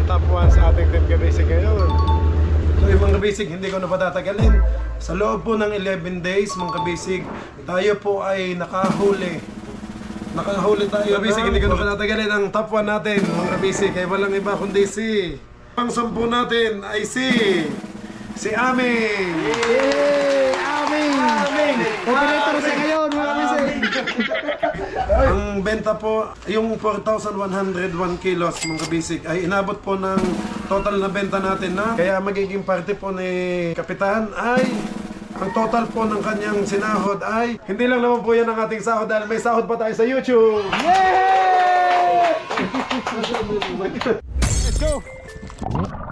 top 1 sa ating Team Kabisig ngayon. So yung mga kabisig, hindi ko na patatagalin. Sa loob po ng 11 days mga kabisig, tayo po ay nakahuli. Nakahuli tayo kabisig, hindi ko na patatagalin ang top 1 natin mga kabisig. Kaya walang iba kundi si pang 10 natin ay si Aming! Yay! Aming! Operator siya ngayon mga kabisig. Ang benta po, yung 4,101 kilos mga kabisig ay inabot po ng total na benta natin na. Kaya magiging party po ni Kapitan ay ang total po ng kanyang sinahod ay hindi lang naman po yan ang ating sahod dahil may sahod pa tayo sa YouTube. Yay! Let's go!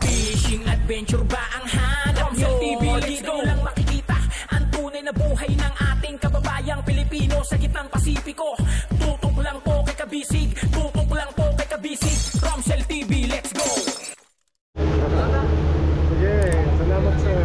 Fishing adventure ba ang hanap nyo? TV dito lang makikita ang tunay na buhay ng ating kababayang Pilipino sa gitnang Pasipiko. Tutok lang po kay Kabisig, tutok lang po kay Kabisig. Romsel TV, let's go! Sige, salamat sir.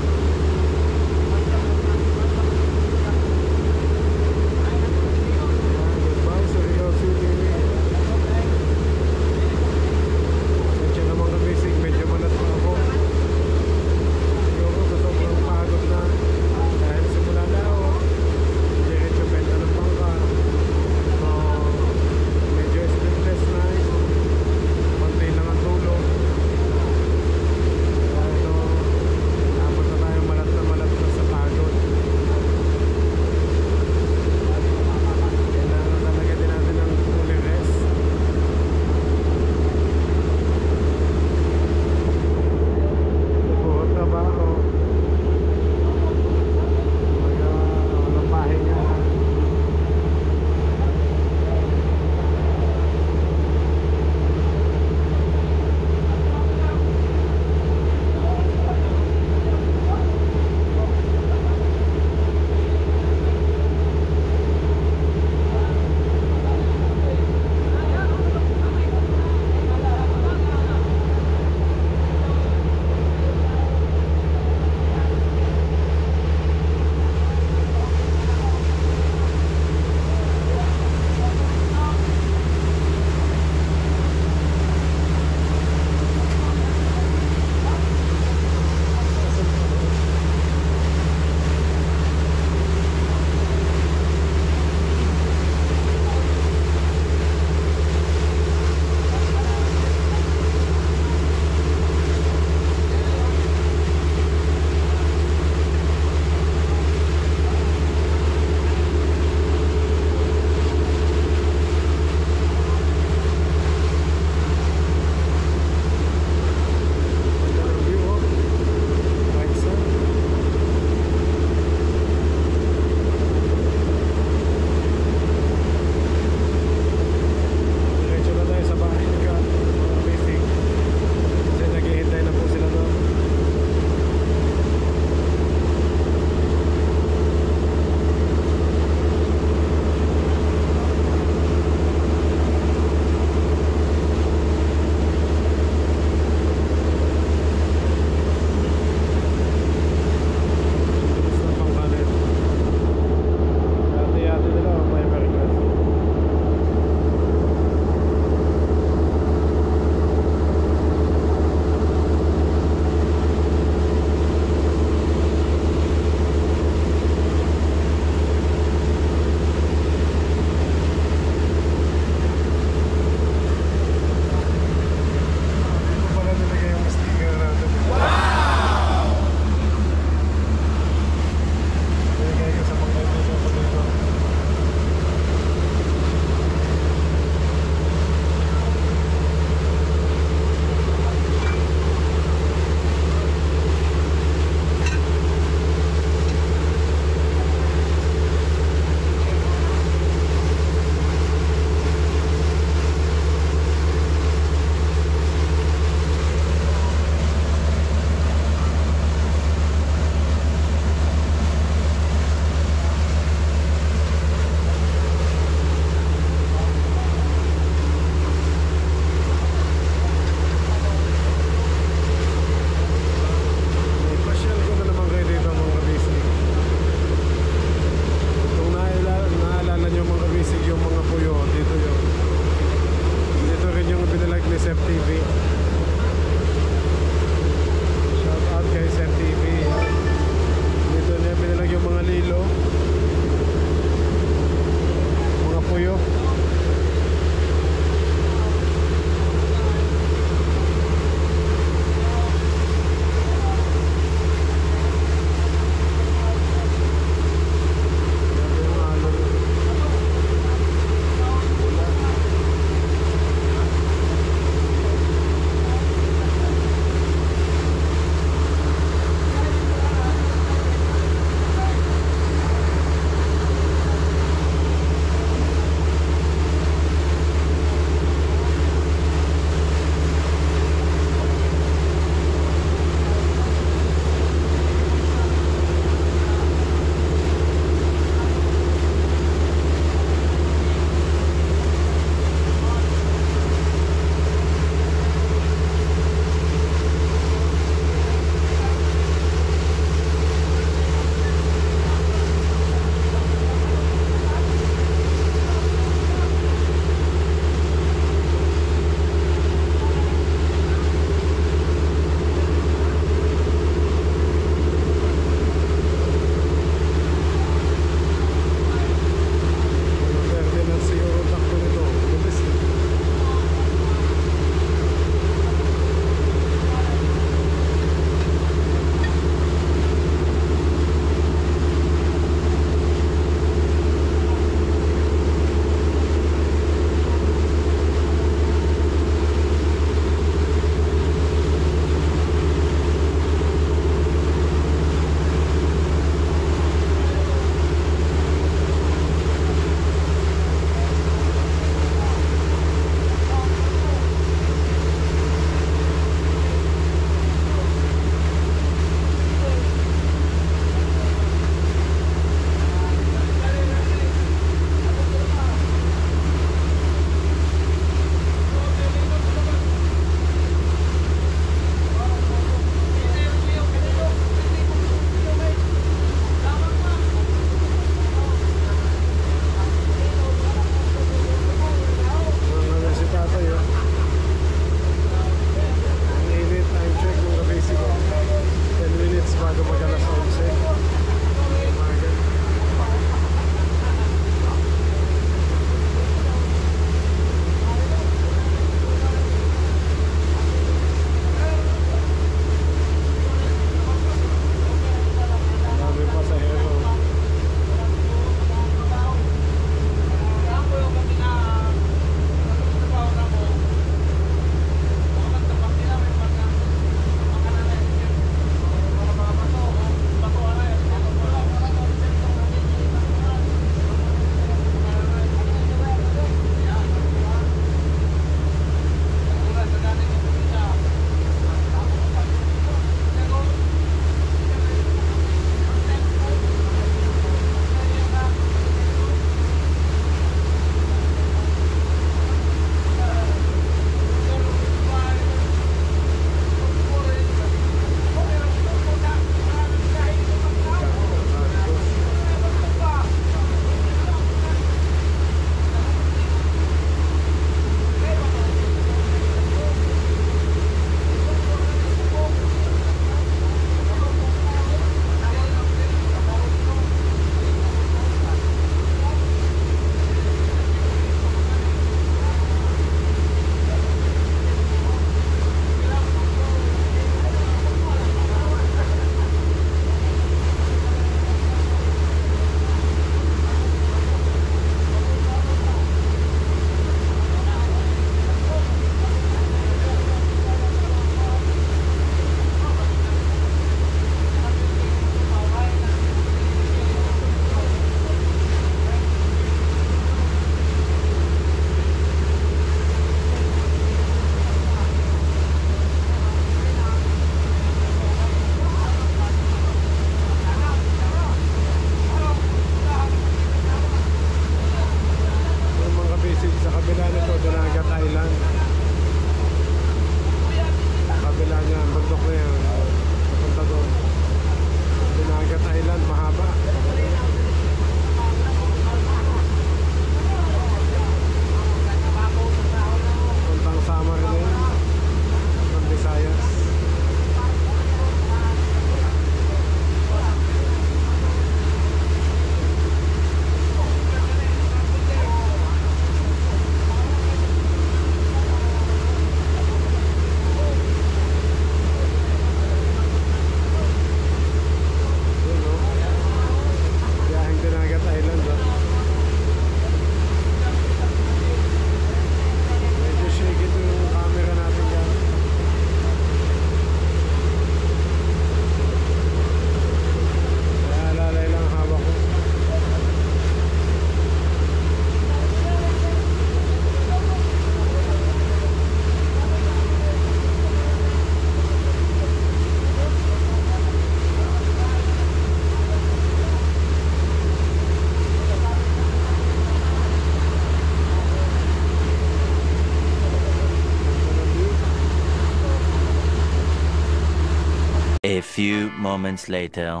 A few moments later.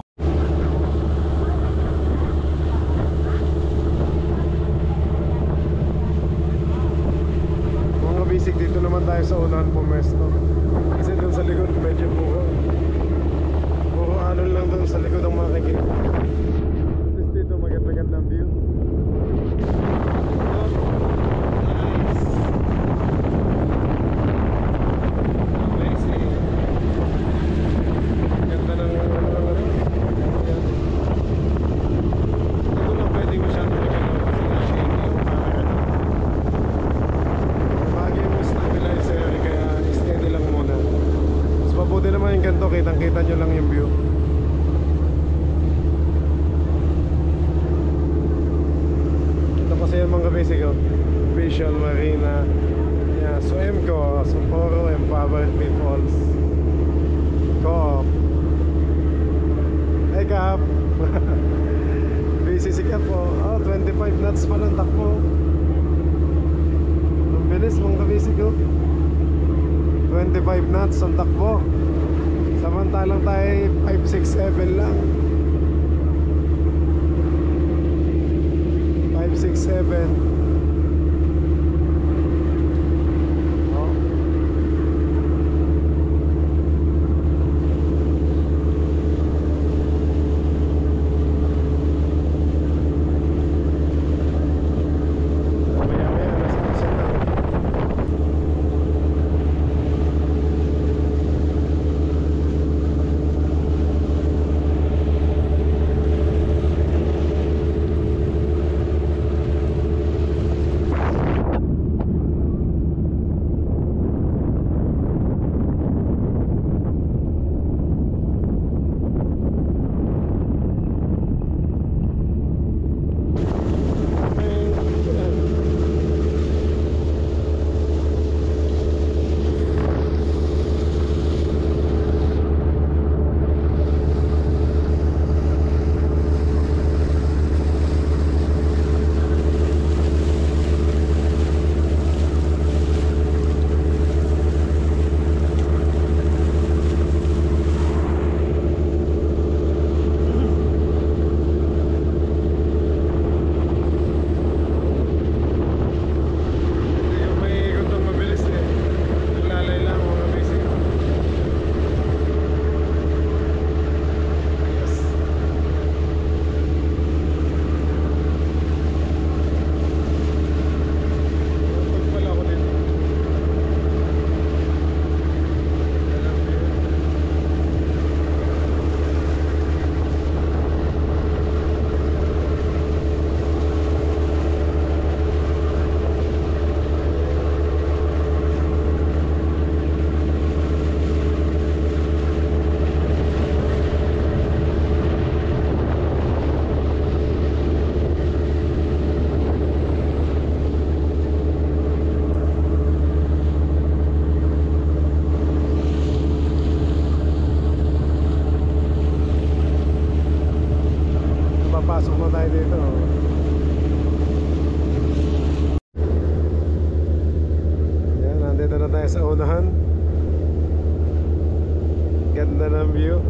Mga bisig, dito naman tayo sa unahan pumesto. Kasi doon sa likod medyo puro alon lang doon sa likod ang makikita. At least dito maganda-ganda ang view. Kitang-kita nyo lang yung view. Ito kasi yung mga basic Visual Marina, yeah, so MCO, Sapporo Empowered Peoples Co-op. Hey Cap. Busy si Cap po. 25 knots pa lang takbo. Ang bilis mga basic 25 knots ang takbo. Samantalang tayo 5, 6, 7 lang. 5, 6, 7. Pasok na tayo dito. Yan, nandito na tayo sa unahan. Ganda ng view.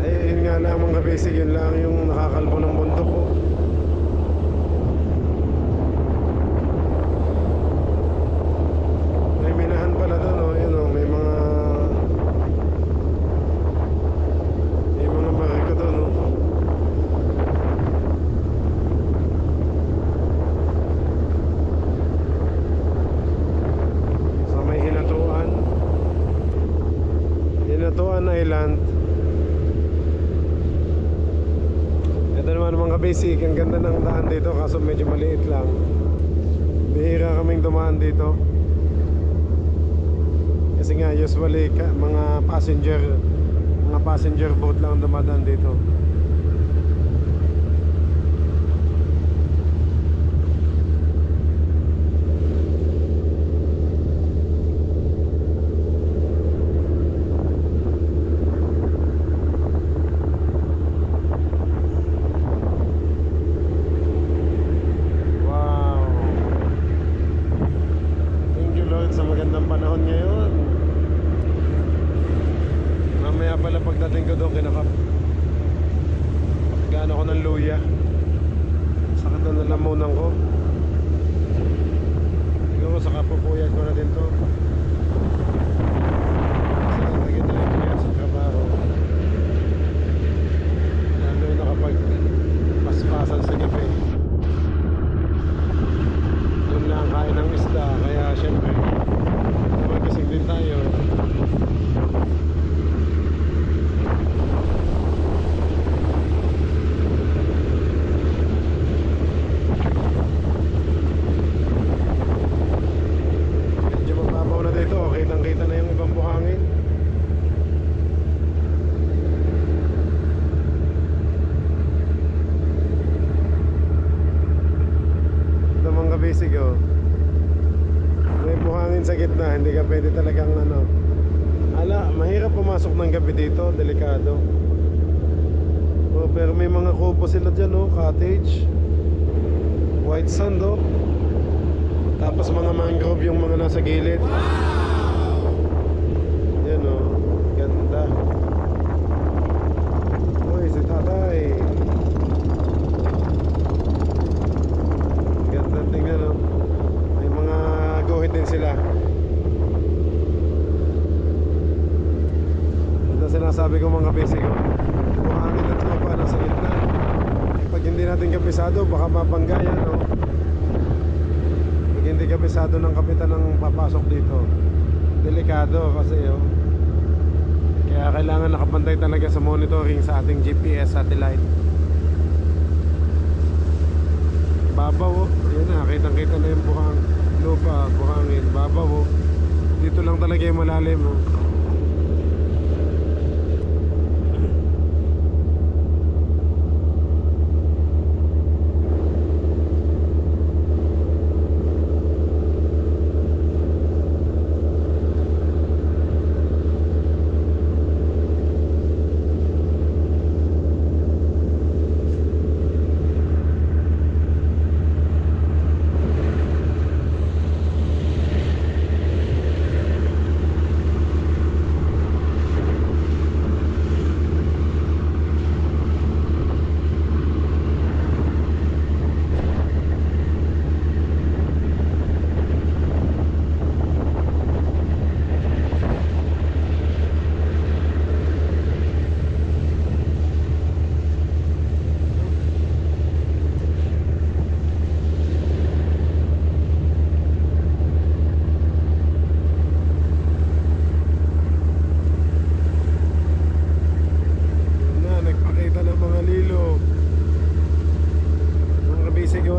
Ay, yun nga lang mga basic, yun lang yung nakakalbo ng bundok ko. May minahan pala doon, oh. Yun, oh, may mga bariko doon, oh. Sa may Hinatuan Island. Ito naman mga basic, ang ganda ng daan dito kaso medyo maliit lang. Bihira kaming dumaan dito kasi nga usually mga passenger boat lang dumadaan dito. Sa magandang panahon ngayon. Siguro sa kapupuyat ko na din to. Kasi lagi na lang yan sa trabaho. Lalo na kapag paspasan sa gabi. Doon lang kain ng isda. Kaya syempre magising din tayo. Medyo mababaw na dito. Kitang-kita na yung ibang buhangin. Ito mga basic oh. May buhangin sa gitna, hindi ka pwede talagang ano. Mahirap pumasok ng gabi dito, delikado. Oh, pero may mga kubo sila dyan oh, cottage. White sand oh. Tapos mga mangrove yung mga nasa gilid. Yan oh, ganda. Uy, si tatay. Ganda tingnan oh. May mga guhit din sila. Ito sinasabi ko mga basic ko. Buhangin at lupa nasa gitna. Pag hindi natin kabisado, baka mabangga yan no? Pag hindi kabisado ng kapitan ng papasok dito, delikado kasi oh. Kaya kailangan nakabantay talaga sa monitoring sa ating GPS satellite. Babaw oh. Ayan na, kitang-kita na yung lupa, buhangin, babaw oh. Dito lang talaga yung malalim oh.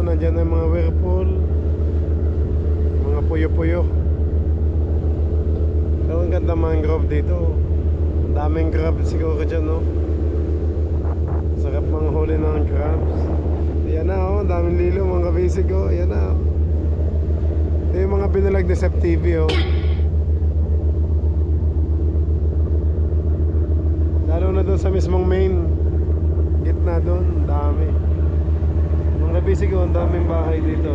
Nandyan ang mga whirlpool, mga puyo-puyo. So, ang ganda mangrove dito. Ang daming crabs siguro dyan, no? Sarap mga huli ng crabs. Ayan na, oh, ang daming lilo, mga basic, oh. Ayan na, oh. Ito yung mga binalag ni Sep TV, oh. Lalo na doon sa mismong main gitna doon, dami. Mga basic oh, ang daming bahay dito.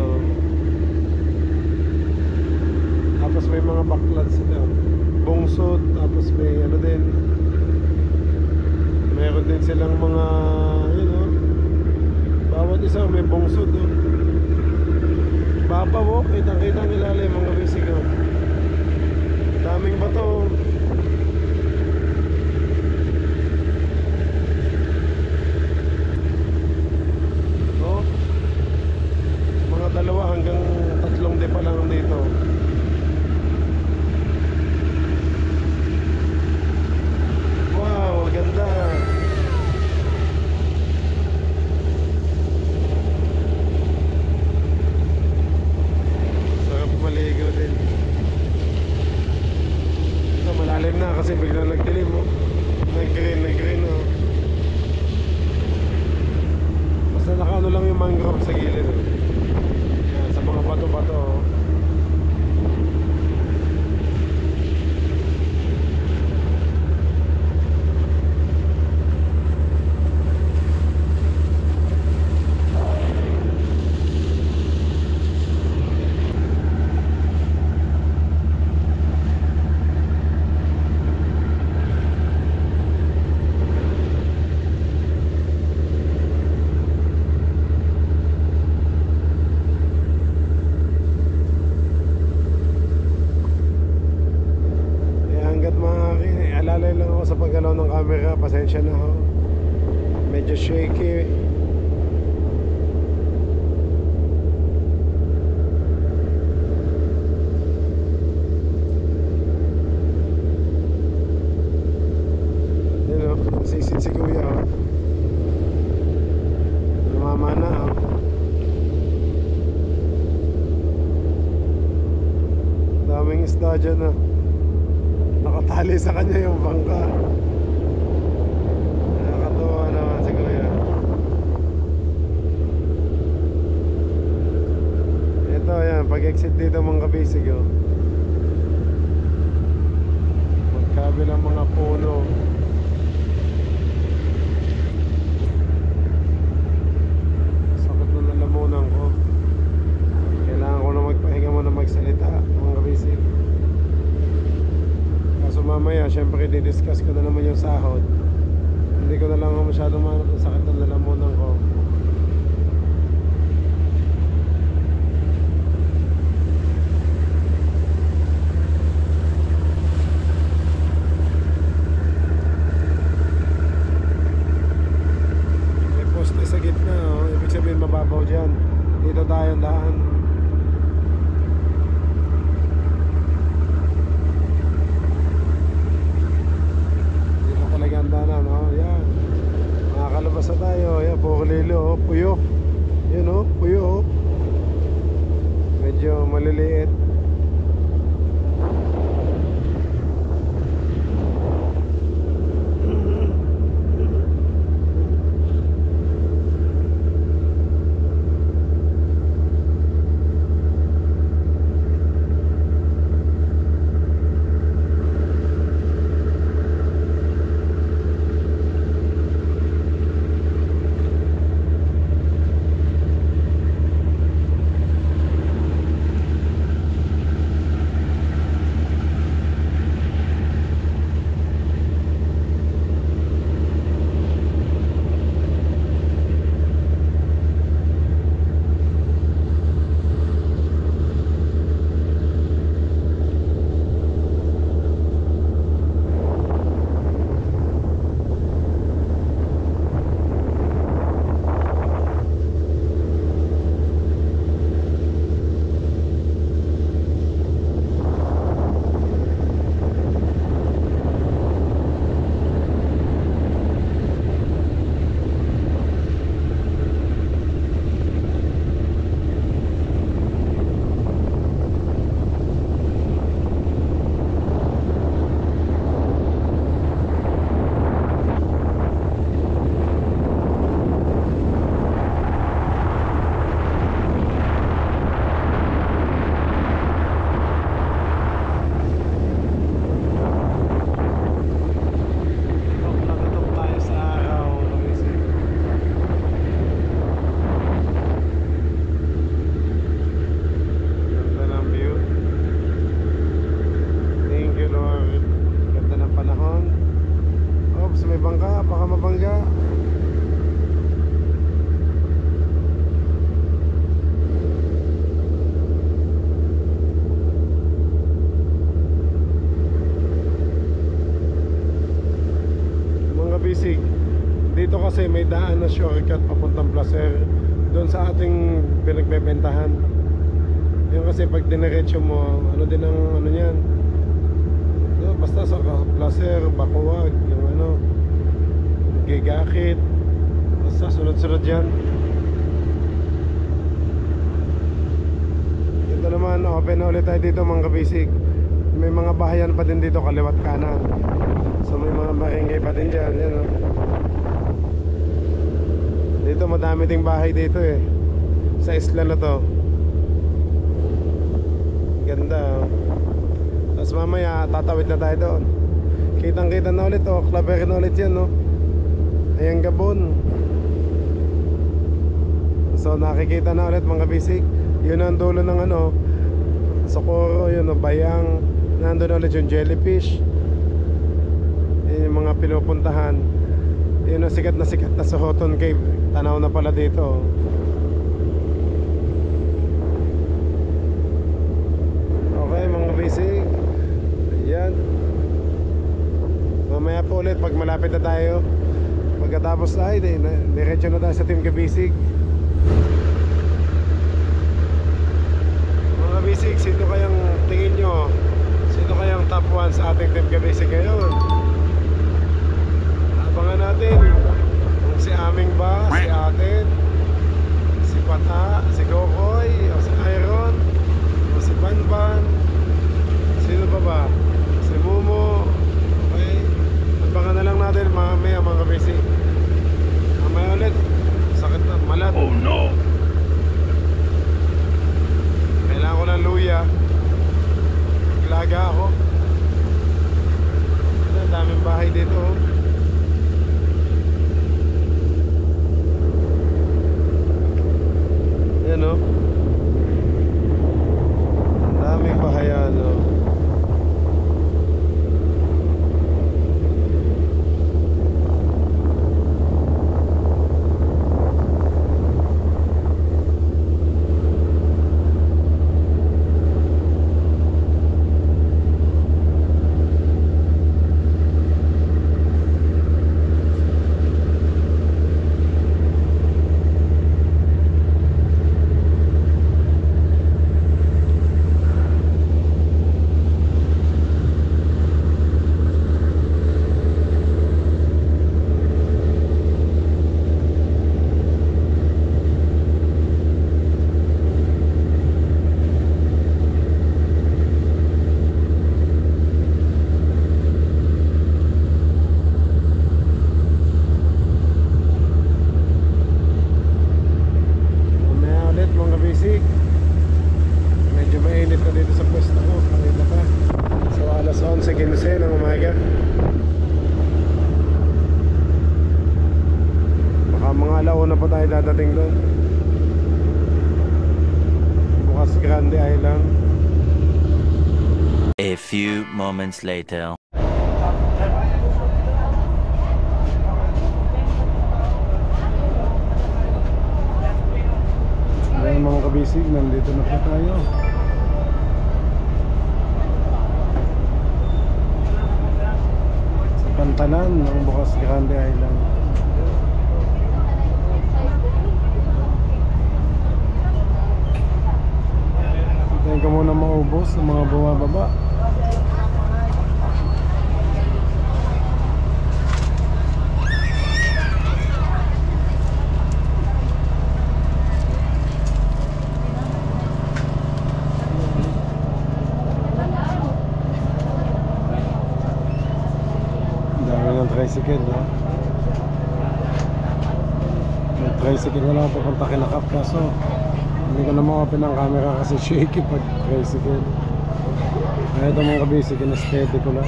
Tapos may mga backlots sila. Bungsod, tapos may ano din. Meron din silang mga, yun oh. Bawat isa may bungsod oh. Babaw oh, kitang-kita ang ilalim mga basic oh. Daming bato oh. Dalawa hanggang 3 depa lang dito. Wow, ganda. Sarap maligo din. Ito sa paggalaw ng camera, pasensya na ho. Medyo shaky. Yun o, nasisid si kuya o. Namamana o. Daming isda dyan o. Nakatali sa kanya yung bangka. Nakakatuwa naman si kuya. Ito yan, pag-exit dito mga kabisig oh. Magkabilang mga puno. Sakit na lalamunan ko. Kailangan ko na magpahinga muna magsalita mga kabisig. Kaso mamaya, syempre didiscuss ko na naman yung sahod. Hindi ko na lang masyadong manap ng sakit ng lalamunan ko. May poste sa gitna, oh. Ibig sabihin mababaw dyan. Dito tayo daan. Ganda no? Yan. Makakalabas na tayo. Yan, Pocolilo, oh. Puyo. Yan oh, puyo oh. Medyo maliliit. Dito kasi may daan na shortcut papuntang Placer doon sa ating pinagbebentahan. Yun kasi pag diniretso mo, ano din ang ano niyan, basta sa Placer, Bacoag, yung ano, Gigakit, basta sunod-sunod yan. Ito naman, open na ulit tayo dito mga kabisig. May mga bahayan pa din dito kaliwat kanan. So may mga barangay pa din dyan, yan, oh. Dito madami ding bahay dito eh. Sa isla na to. Ganda oh. Tapos mamaya tatawid na tayo doon. Kitang kita na ulit oh. Claver na ulit yan oh. Ayan Gabon. So nakikita na ulit mga bisig. Yun ang dulo ng ano, Socorro, yun oh, Bayang. Nandun ulit yung jellyfish. Yun yung mga pinupuntahan. Yun ang sikat na Sohoton Cave. Tanaw na pala dito. Okay mga bisig. Ayan. Mamaya mamaya po ulit pag malapit na tayo. Pagkatapos ay diretso na tayo sa Team Kabisig. Mga Kabisig, sino kayang tingin nyo? Sino kayang top 1 sa ating Team Kabisig ngayon? Abangan natin kung si Aming ba, si Atin, si Pata, si Kokoy, o si Iron, o si Banban. Sino pa ba? Si Momo. Okay, abangan na lang natin mamaya mga Kabisig. Mamaya ulit, sakit na, malat. Oh no! Kailangan ko ng luya. Naglaga ako. Ang daming bahay dito. Yan o. Ang daming bahayan o. Medyo mainit na dito sa pwesto ko. Kanina pa. So alas 11:15 ng umaga. Baka mga alauna pa tayo dadating doon. Bukas Grande Island. A few moments later. Ayan mga Kabisig, nandito na po tayo. Sa Pantalan ng Bukas Grande Island. Hintayin ko muna maubos ng mga bumababa. Tricycle, no? May tricycle na lang papunta kinakap, kaso hindi ko na ma-open ang camera kasi shaky pag tricycle. Kaya ito mga Kabisig, in-steady ko lang.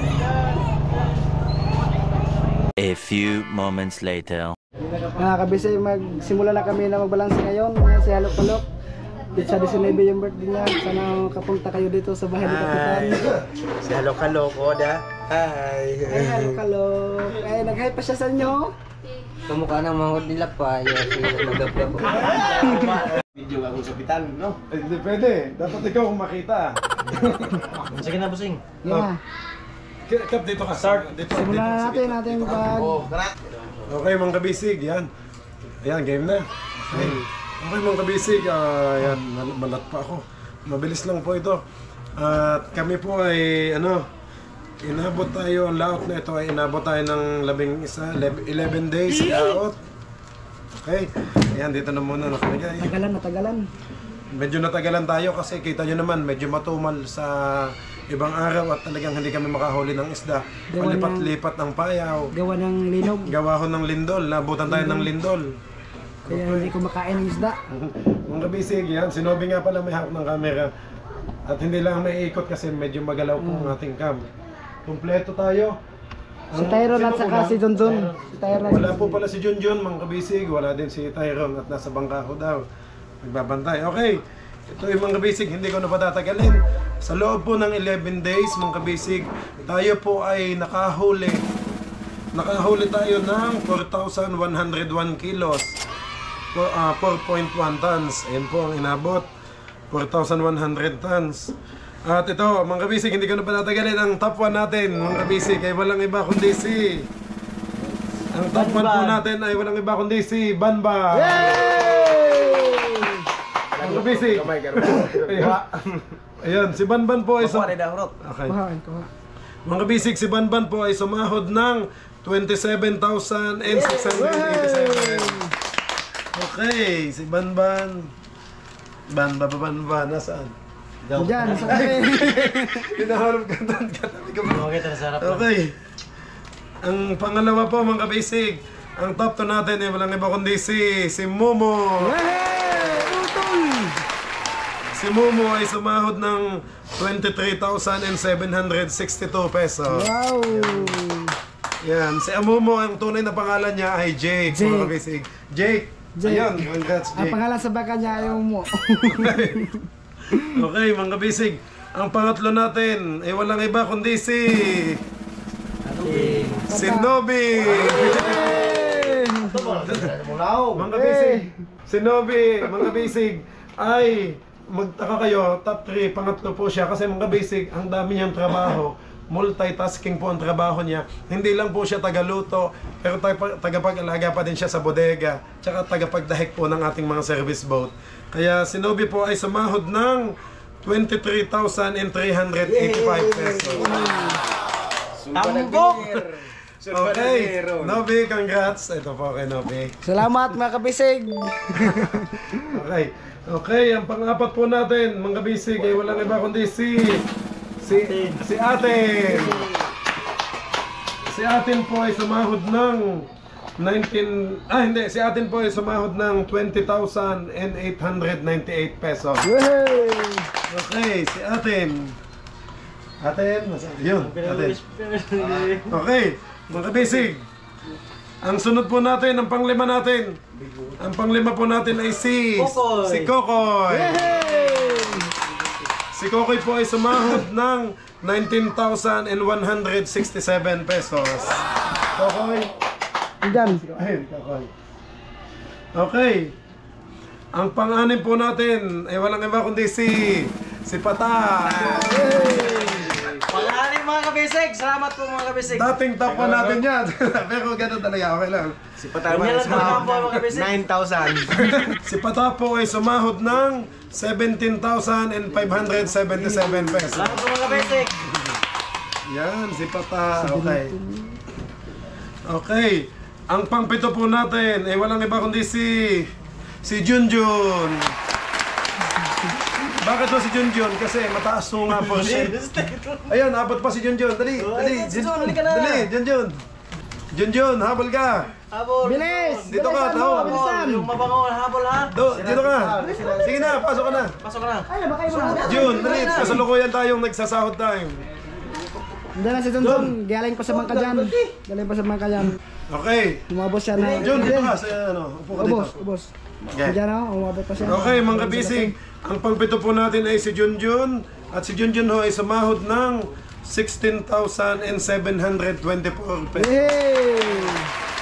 A few moments later. Mga Kabisig, magsimula na kami na magbalanse ngayon. Ngayon si Halok Palok. Sa 19 yung birthday niya. Sana kapunta kayo dito sa bahay ni Kapitan. Si Halok Oda. Hi! Ay, Halok Palok. Ay, nag-hi pa siya sa inyo. Kamukha ng mga nila pa. Si Magabla ko. Video akong Kapitan, no? Eh, hindi pwede. Dapat ikaw kung makita. Sige na, busing. Yeah. Kap, dito ka. Start. Dito, Simulan na natin ating bag. Okay mga Kabisig, yan. Ayan, game na. Okay mga Kabisig, yan, malat pa ako. Mabilis lang po ito. At kami po ay, inabot tayo, ang laot na ito ay inabot tayo ng 11 days laot. Okay, ayan, dito na muna nakalagay. Natagalan. Medyo natagalan tayo kasi kita nyo naman, medyo matumal sa ibang araw at talagang hindi kami makahuli ng isda. Palipat-lipat ng payaw. Gawa ng linog. Gawa ho ng lindol, nabutan tayo ng lindol. Kaya hindi ko makain ng isda. Mga Kabisig, yan, si Noby nga pala may hawak ng camera. At hindi lang may ikot kasi medyo magalaw po ang ating cam. Kompleto tayo. Si Tyron at saka si Junjun. Wala po pala si Junjun, mga Kabisig. Wala din si Tyron at nasa bangka ko daw. Nagbabantay. Okay, ito yung mga Kabisig, hindi ko na patatagalin. Sa loob po ng 11 days, mga Kabisig, tayo po ay nakahuli. Nakahuli tayo ng 4,101 kilos. 4.1 tons. Ayan po ang inabot. 4,100 tons. At ito, mga kabisig, hindi ko na patatagalin ang top 1 natin, mga kabisig, ay walang iba kundi si... Ang top 1 po natin ay walang iba kundi si Banban. Mga kabisig. Ayun, si Banban po ay... Okay. Mga kabisig, si Banban po ay sumahod ng 27,687. Okay, si Banban. Banban, nasaan? Diyan, sa akin. Hinaharap ka doon. Okay. Ang pangalawa po, mga kabisig, ang top 2 natin ay walang iba kundi si Momo. Si Momo ay sumahod ng 23,762 pesos. Wow! Yan, si Momo, ang tunay na pangalan niya ay Jake. Mga kabisig. Jake. Ayun, congrats Ang Jake. pangalan sa baka niya ayaw mo. Okay, mga kabisig. Ang pangatlo natin ay walang iba kundi si Nobi. Mga kabisig. Si Nobi, mga kabisig, ay magtaka kayo, top 3, pangatlo po siya kasi mga kabisig, ang dami niyang trabaho. Multitasking po ang trabaho niya. Hindi lang po siya tagaluto, pero tagapag-alaga pa din siya sa bodega, tsaka tagapagdahik po ng ating mga service boat. Kaya si Nobi po ay sumahod ng 23,385 pesos. Tambok! Okay, Nobi, congrats. Ito po kay Nobi. Salamat mga kabisig. Okay. Okay, ang pang-apat po natin, mga kabisig, ay walang iba kundi si Aten. Si Aten po ay sumahod ng si Aten po ay sumahod ng 20,898 pesos. Yay! Okay, si Aten. Aten, yun, Aten. Okay, mga kabisig. Ang sunod po natin, ang panglima natin. Ang panglima po natin ay si Kokoy. Si Kokoy po ay sumahod ng 19,167 pesos. Kokoy. Diyan. Ayun, Kokoy. Okay. Ang pang-anim po natin ay walang iba kundi si Pata. Pag-anim mga kabisig! Salamat po mga kabisig! Dating top pa natin yan. Pero ganun talaga, okay lang. Ganyan lang talaga po mga kabisig! 9,000. Si Pata po ay sumahod ng 17,577 pesos. Salamat po mga kabisig! Yan, si Pata. Okay. Okay. Ang pangpito po natin ay walang iba kundi si Junjun. Bakit ba si Junjun? Kasi mataas nung nga po siya. Ayun, abot pa si Junjun. Dali, dali. Dali, Junjun. Junjun, habol ka. Habol! Bilis! Dito ka, tao. Yung mabango, habol ha! Dito ka. Sige na, pasok ka na. Pasok ka na! Ay, baka yung mga. Jun, dali. Kasalukuyan tayong nagsasahod tayo. Hindi na si Dondon. Galing pa sa Mangkajan. Galing pa sa Mangkajan. Okay. Umabot siya na. Jun, dito ka. Upo ka dito. Ubos. Okay. Diyan o, umabot pa siya. Okay, mga kabisig. Ang pangpito po natin ay si Junjun. At si Junjun ho ay sumahod ng 16,724 pesos. Yay!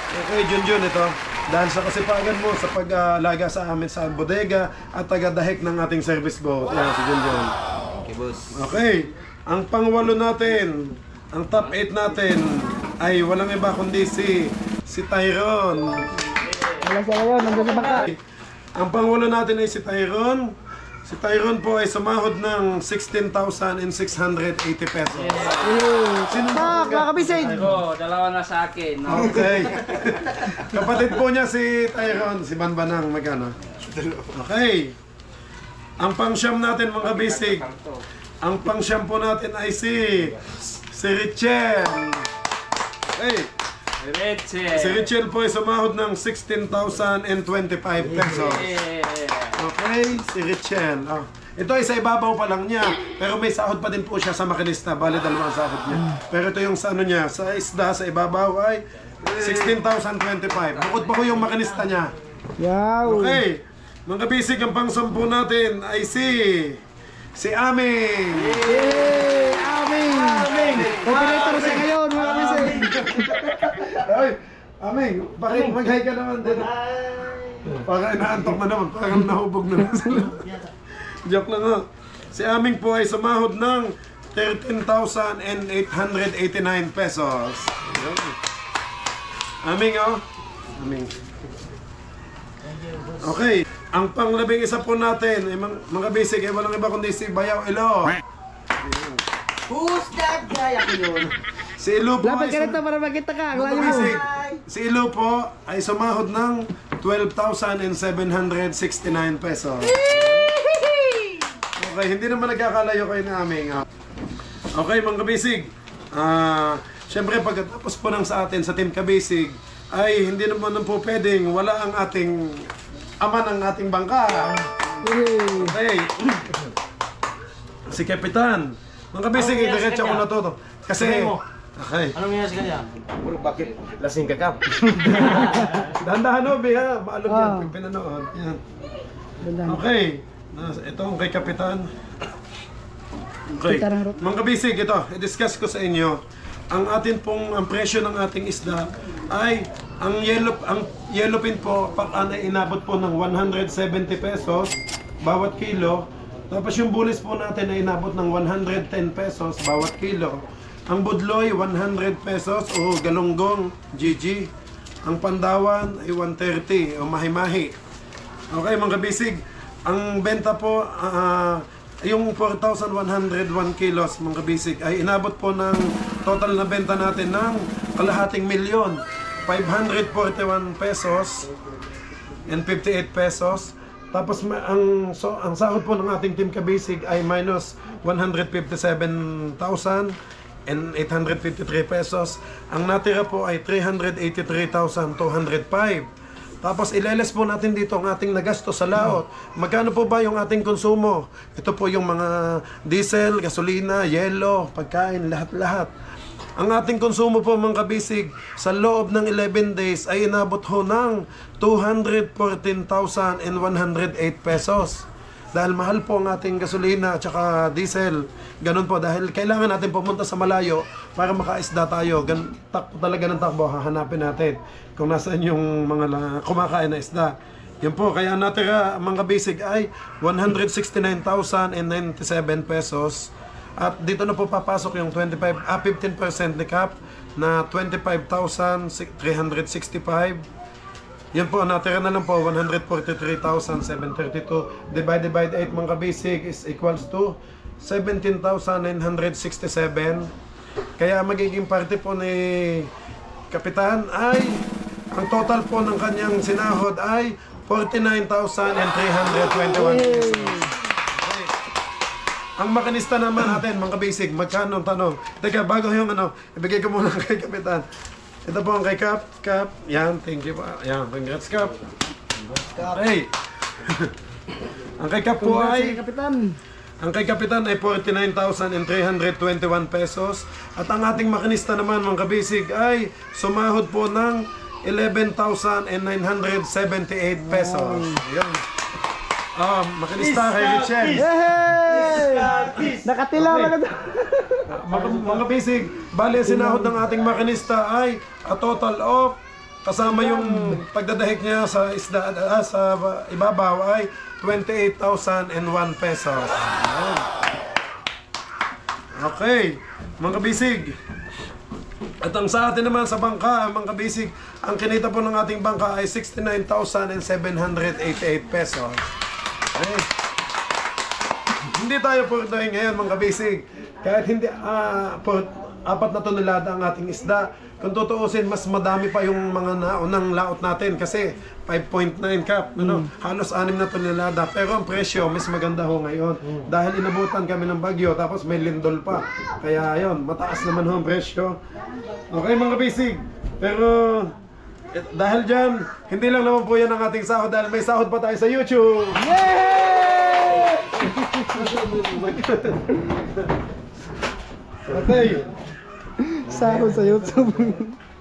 Okay, Junjun, ito. Dahil sa kasipagan mo sa pag-alaga sa amin sa bodega at taga-dahik ng ating service boat. Yan, si Junjun. Okay, boss. Okay, ang pangwalo natin, ang top 8 natin ay walang iba kundi si Tyron. Wala siya ngayon, nandun sa bangka. Ang pangwalo natin ay si Tyron. Si Tyron po ay sumahod ng 16,680 pesos. Sino Tak, mga kabisig! Dalawa na sa akin. Okay. Kapatid po niya si Tyron, si Banbanang, magkano? Okay. Ang pangsyam natin, mga kabisig. Ang pangsyam po natin ay si Richel. Okay. Si Richel po ay sumahod ng 16,025 pesos. Okay, si Richel. Oh. Ito ay sa ibabaw pa lang niya, pero may sahod pa din po siya sa makinista. Bale, dalawang sahod niya. Pero ito yung sa ano niya, sa isda, sa ibabaw ay 16,025. Bukod pa ko yung makinista niya. Yaw! Okay, mga bisig, ang pang-10 natin ay si Aming. Yay! Aming! Aming! Operator siya ngayon, mga kabisig! Ay, Aming, bakit mag-hi ka naman din? Parang inaantok na naman, parang nahubog na naman sila. Joke lang ha. Si Aming po ay sumahod ng 13,889 pesos. Aming, oh. Aming. Okay. Ang panglabing isa po natin, mga basic, walang iba kundi si Bayaw Ilo. Who's that guy? Ako yun. Si Ilo po Lapit ka rito para makita ka. Ang mga layo mo. basic, si Ilo po ay sumahod ng 12,769 pesos. Okay, hindi naman nagkakalayo kayo na aming. Okay, mga kabisig. Siyempre, pagkatapos po ng sa atin, sa Team Kabisig, ay hindi naman po pwedeng wala ang ating ama ng ating bangka. Okay. Si Kapitan. Mga kabisig, diretso ko na to. Kasi... Okay. Anong nangyari sa kanya? Bakit lasing ka, Kap? Dahan-dahan o, ha? Maalog yan. Pag pinanood. Yan. Dandahan. Okay. Ito ang kay Kapitan. Okay. Mga kabisig, ito. I-discuss ko sa inyo. Ang atin pong, ang presyo ng ating isda ay ang yellowfin po ay inabot po ng 170 pesos bawat kilo. Tapos yung bulis po natin ay inabot ng 110 pesos bawat kilo. Ang budloy 100 pesos o galunggong GG. Ang pandawan ay 130 o mahi-mahi. Okay mga kabisig, ang benta po yung 4,101 kilos mga kabisig ay inabot po ng total na benta natin ng kalahating milyon. 541 pesos and 58 pesos. Tapos ang sahod po ng ating Team Kabisig ay minus 157,853 pesos. Ang natira po ay 383,205. Tapos ileles po natin dito ang ating nagasto sa laot. Magkano po ba yung ating konsumo? Ito po yung mga diesel, gasolina, yelo, pagkain, lahat-lahat. Ang ating konsumo po mga kabisig sa loob ng 11 days ay inabot ho ng 214,108 pesos. Dahil mahal po ang ating gasolina at saka diesel. Ganun po dahil kailangan natin pumunta sa malayo para makaisda tayo. Takbo talaga ng takbo, hahanapin natin kung nasaan yung mga kumakain na isda. Yan po, kaya natira mga kabisig ay 169,097 pesos. At dito na po papasok yung 15% ni Cap na 25,365. Yan po, natira na lang po 143,732 divided by 8 mga kabisig is equals to 17,967. Kaya magiging parte po ni Kapitan ay ang total po ng kanyang sinahod ay 49,321 pesos. Ang makinista naman natin, mga kabisig, magkano ang tanong? Teka, bago yung ibigay ko muna kay Kapitan. Ito po ang kay Cap. Cap, yan, thank you po. Yan, congrats Cap. Hey! Ang kay Cap po ay... Ang kay Kapitan ay 49,321 pesos. At ang ating makinista naman, mga kabisig, ay sumahod po ng 11,978 pesos. Yan. Makinista kay Richel. Nakatila na ito. Mga basic, bali sinahod ng ating makinista ay a total of kasama yung pagdadahik niya sa isda sa ibabaw ay 28,001 pesos. Okay, mga kabisig. At ang sa atin naman sa bangka, mga kabisig, ang kinita po ng ating bangka ay 69,788 pesos. Okay. Hindi tayo purdahin ngayon mga kabisig. Kahit hindi 4 na tonelada ang ating isda. Kung tutuusin, mas madami pa yung mga naunang laot natin kasi 5.9 Cap, halos 6 na tonelada. Pero ang presyo, mas maganda ho ngayon. Dahil inabutan kami ng bagyo, tapos may lindol pa. Kaya ayun, mataas naman ho ang presyo. Okay mga kabisig. Pero dahil dyan, hindi lang naman po yan ang ating sahod dahil may sahod pa tayo sa YouTube. Yay! Okay. Sahod sa YouTube.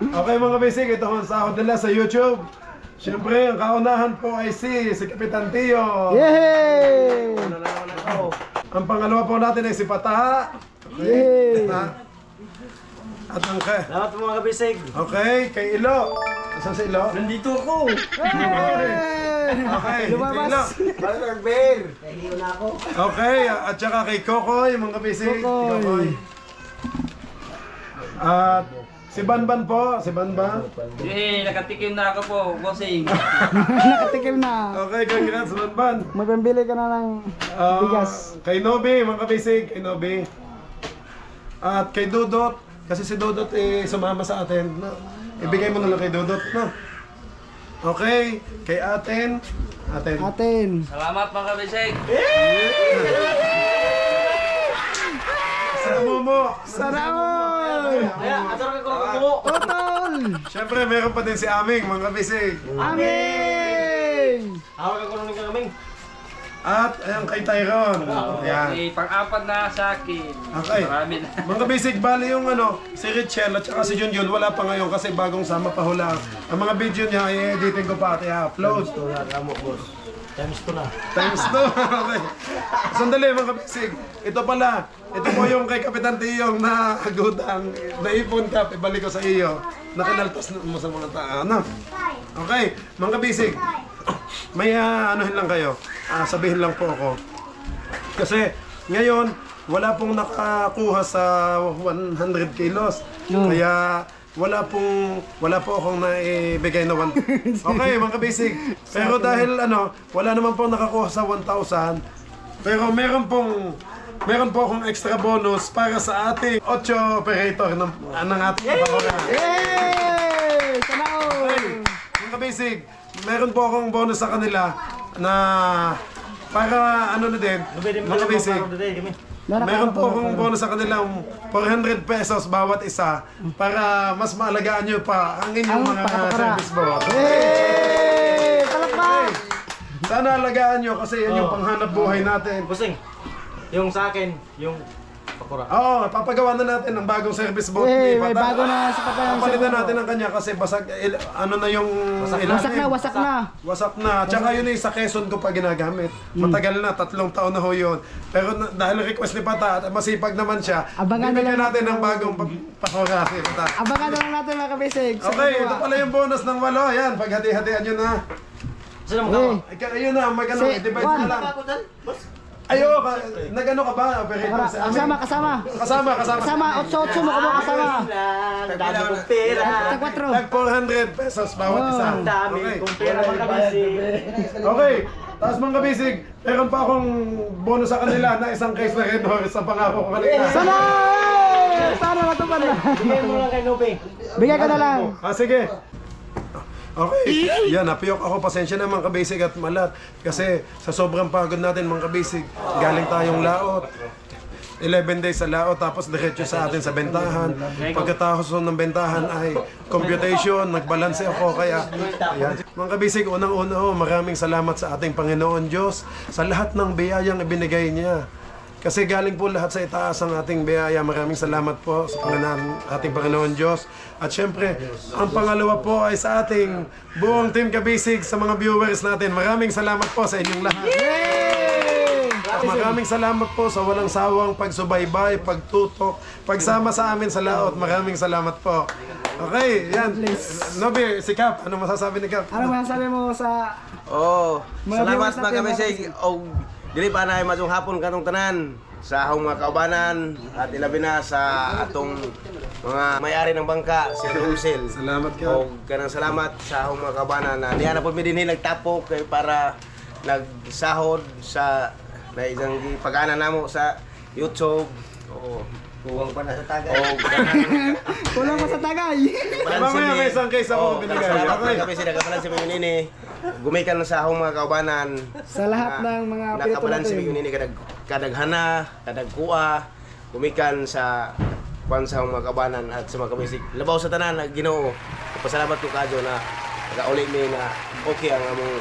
Okay mga basic, ito ang sahod nila sa YouTube. Siyempre, ang kaunahan po ay si Kapitan Tio. Yay! Ang pangalawa po natin ay si Pataha. Yay! At ang kay... Salamat po mga kabisig. Okay, kay Ilo. Saan si Ilo? Nandito ako. Yay! Okay, Lumabas. Brother Bear! Okay, at saka kay Kokoy, mga kabisig. Kokoy. At si Banban po, si Banban. Nakatikim na ako po, bossing. Nakatikim na. Okay, congrats Banban. May pambili ka na ng bigas. Kay Nobi, mga kabisig, kay Nobi. At kay Dudot, kasi si Dudot sumama sa atin. No? Ibigay mo na lang kay Dudot, no? Okay, kay Aten. Atin. Salamat mga kabisig. Sa Momo. Saraol! Otol! Siyempre, meron pa din si Aming, mga kabisig. Aming! Hawag ako nung kaming. At ayan kay Tyron. Ayan. Pang-apat na sa akin. Okay. Marami na. Mga basic, bali yung si Richel at saka si Junjun wala pa ngayon kasi bagong sama pa hula. Ang mga video niya ay editing ko pa at i-upload. Times 2 na. Times 2. Okay. Sandali mga basic. Ito pala. Ito po yung kay Kapitan Tiyong na agudang naipon ka. Ibalik ko sa iyo. Nakinaltas mo sa mga tao. Okay. Mga basic. May anuhin lang kayo. Sabihin lang po ako. Kasi ngayon, wala pong nakakuha sa 100 kilos. Kaya wala po akong naibigay na 1. Okay, mga basic. Pero dahil wala naman pong nakakuha sa 1,000. Pero meron po akong extra bonus para sa ating 8 operator ng ating pakora. Yay! Sana all! Okay, mga basic. Meron po akong bonus sa kanila na para na din, mga basic. Meron po akong bonus sa kanilang 400 pesos bawat isa para mas maalagaan nyo pa ang inyong mga service boat. Yay! Palakpak! Sana alagaan nyo kasi yan yung panghanap buhay natin. Busing, yung sa akin, yung pakura. Oo, papagawa na natin ang bagong service boat. Yay! ni May Pata. bago na sa pagkakas. Papalitan natin ang kanya kasi basag, na yung Wasak na, wasak na. Wasak na. Tsaka yun sa Quezon ko pa ginagamit. Matagal na, 3 taon na ho yun. Pero dahil request ni Pata at masipag naman siya, Abangan na bibigyan lang natin ng bagong pakura si Pata. Abangan na lang natin mga kabisig. Okay, ito pala yung bonus ng 8. Ayan, paghati-hatian nyo na. Sino mo Ayun na, i-divide na lang. Ayo, nagano ka ba? Operator sa amin? Kasama. Kasama. 8-8 mo ka kasama. Dami kong pera. Tag 4. Tag 400 pesos bawat isa. Ang dami Okay. kong pera mga kabisig. Okay. Tapos mga kabisig, meron pa akong bonus sa kanila na isang case na Red Horse sa pangako ko kanina. Sana! Sana matupad na. Bigyan mo lang kay Nubi. Bigyan ka na lang. Sige. Okay, yan, napiyok ako. Pasensya na mga kabisig at malat. Kasi sa sobrang pagod natin mga kabisig, galing tayong laot. 11 days sa laot, tapos diretso sa atin sa bentahan. Pagkatapos ng bentahan ay computation, nagbalanse ako. Kaya, yan. Mga kabisig, unang-una ho, maraming salamat sa ating Panginoon Diyos sa lahat ng biyayang ibinigay niya. Kasi galing po lahat sa itaas ang ating biyaya. Maraming salamat po sa ating Panginoon Diyos. At syempre, ang pangalawa po ay sa ating buong Team Kabisig, sa mga viewers natin. Maraming salamat po sa inyong lahat. Maraming salamat po sa walang sawang pagsubaybay, pagtutok, pagsama sa amin sa laot. Maraming salamat po. Okay, yan. Nobi, si Cap, ano masasabi ni Cap? Ano masasabi mo sa Salamat viewers mga natin, kabisig. O dili pa na masong hapon kanong tanan sa akong mga kaubanan at ilabi na sa atong mga may-ari ng bangka, si Russell. Salamat ka. O kanang salamat sa akong mga kaubanan na niya na po mi dinhi nagtapok kay para nagsahod sa na isang pag-ana namo sa YouTube. O kuwang pa na sa tagay. kulang pa sa tagay. Mamaya may isang case ako binigay. Salamat Okay. mga kabisig. Nagkabalansi mi nini. Gumikan sa akong mga kaubanan. Sa lahat ng mga pirito nakabalansi natin. mi nini kadaghana, kadagkua, gumikan sa sa mga kabanan at sa mga kabisig. Labaw sa tanan na Ginoo. Pasalamat ko kadyo na nagauli mi na okay ang among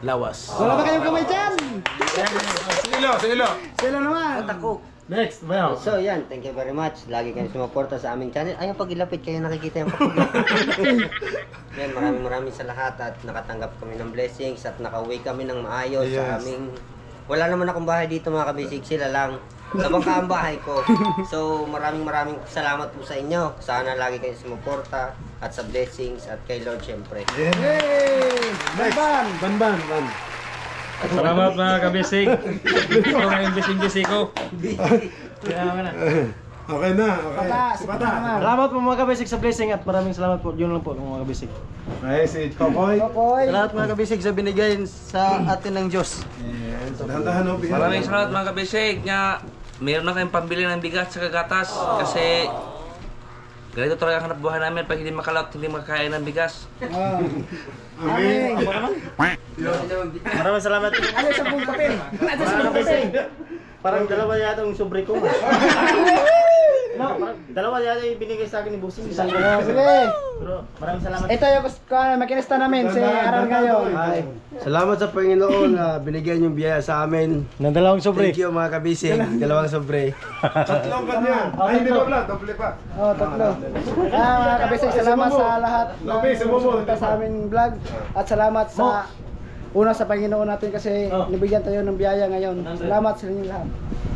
lawas. Wala ba kayong kamay dyan? Sa ilo. Sila naman. Next, well. So yan, thank you very much. Lagi kayo sumuporta sa aming channel. Ayun, pag ilapit kayo nakikita yung yan, maraming sa lahat at nakatanggap kami ng blessings at nakauwi kami ng maayos sa Yes. aming... Wala naman akong bahay dito mga kabisig, sila lang. Sa bangka ang bahay ko. So maraming salamat po sa inyo. Sana lagi kayo sumuporta at sa blessings at kay Lord syempre. Hey! Ban. Salamat mga kabisig. Ito nga yung bising-bisi ko. Okay na, okay. Pata, Si si Pata. Pata. Salamat po mga kabisig sa blessing at maraming salamat po. Yun lang po mga kabisig. Okay, si Kokoy. Kokoy. Salamat mga kabisig sa binigay sa atin ng Diyos. Yes, dahan-dahan ho. Maraming salamat mga kabisig nga meron na kayong pambili ng bigas sa kagatas kasi ganito talaga ang hanap buhay namin pag hindi makalaot, hindi makakain ng bigas. Amen. Maraming salamat. Ano sa buong papel? Ano sa buong papel? Parang dalawa yata yung sobre ko. Parang dalawa yata yung binigay sa akin ni Busing. Isang ko. Sige. Pero maraming salamat. Ito yung makinista namin, si Aral ngayon. Salamat sa Panginoon na binigyan yung biyaya sa amin. Ng dalawang sobre. Thank you mga kabisig. Dalawang sobre. Tatlong kanya. Ay, hindi pa pala. Doble pa. Oh, tatlo. Mga kabisig, salamat sa lahat ng sumunta sa aming vlog. At salamat sa una sa Panginoon natin kasi nibigyan tayo ng biyaya ngayon. Salamat sa inyo lahat.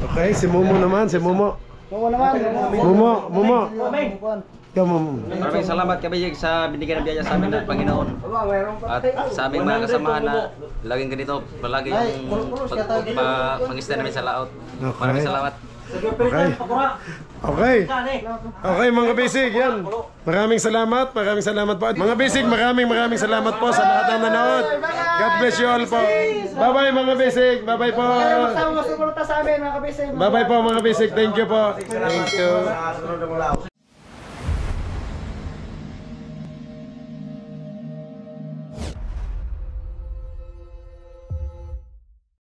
Okay, si Momo naman. Si Momo. Oo naman. Momo. Ikaw, Momo. Maraming salamat kabisig sa binigyan ng biyaya sa amin ng Panginoon. At sa aming mga kasamahan na laging ganito, palagi yung pangista namin sa laot. Maraming salamat. Okay. Okay mga kabisig, yan. Maraming salamat po. Mga bisig, maraming salamat po sa lahat ng nanood. God bless you all po. Bye-bye mga bisig. Bye-bye po. Sumunta sa amin mga kabisig. Bye-bye po mga bisig. Thank you po. Thank you.